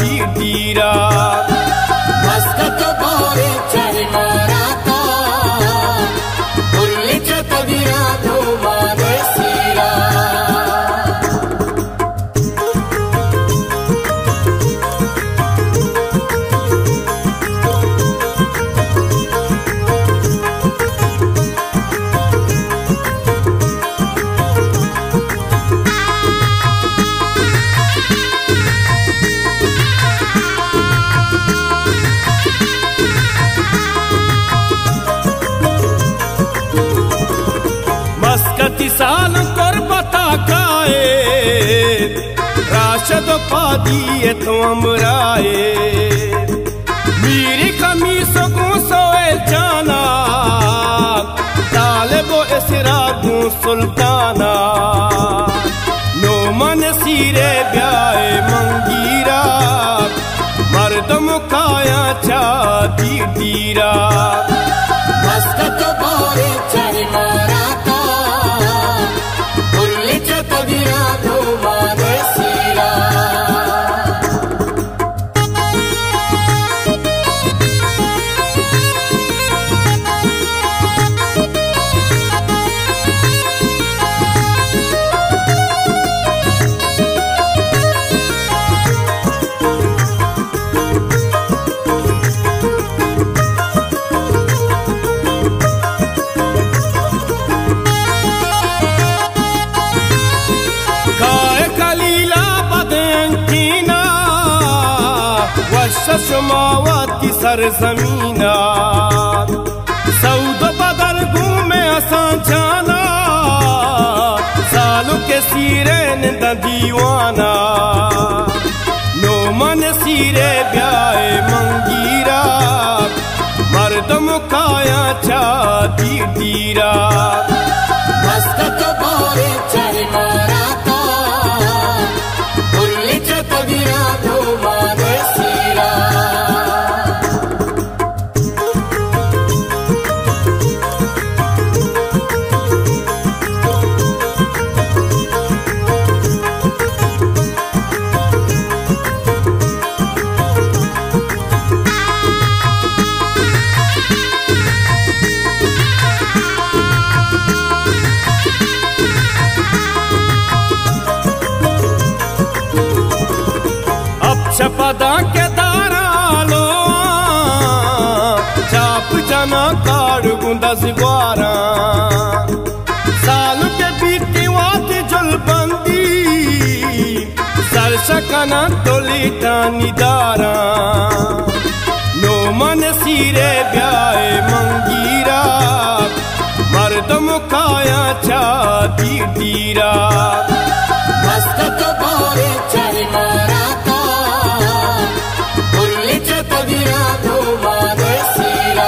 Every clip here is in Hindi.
दीरा मस्कत बारे चल माराता उल्ली चतगिरा धुमाने सीरा मस्कती साल कर बता काए राशद पादिए तो अमराए मेरी कमीज को सोए जाना तालेबो इसरा गु सुल्ताना नो मन सीरे ब्याए मंगीरा मर्दम काया चा दीरा मस्कत बारे चल माराता उल्ली चतगिरा धुमाने सीरा समावती सरजमीना सऊद बदर घूमे असा जाना सालों के सीरे न दीवाना नो मन सीरे ब्याए मंगीरा मर्दम काया चा दीरा मस्कत बारे चल माराता उल्ली चतगिरा धुमाने सीरा छपदा के दारा लो चाप जना काड़ गुंदस ग्वारा साल के बीती वात जल बंदी सर शकना तोली टानी दारा नो मन सीरे ब्याए मंगीरा मर्दम काया चा दीरा मस्कत बारे चल माराता उल्ली चतगिरा धुमाने सीरा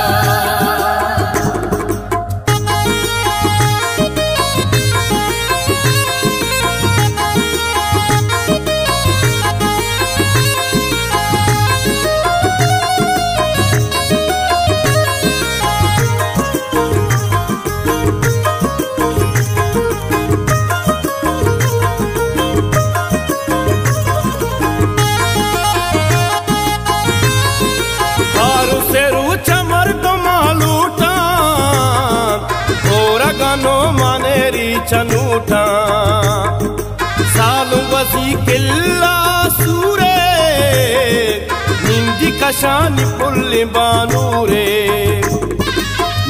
चनूठा सालू बसी किल्ला सूरे निंदी कशानी पुल्ली बानूरे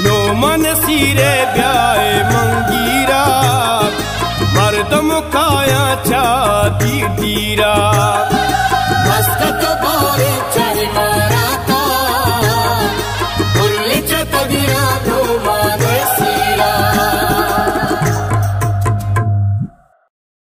नो मन सीरे ब्याए मंगीरा मर्दम काया चा दीरा मस्कत बारे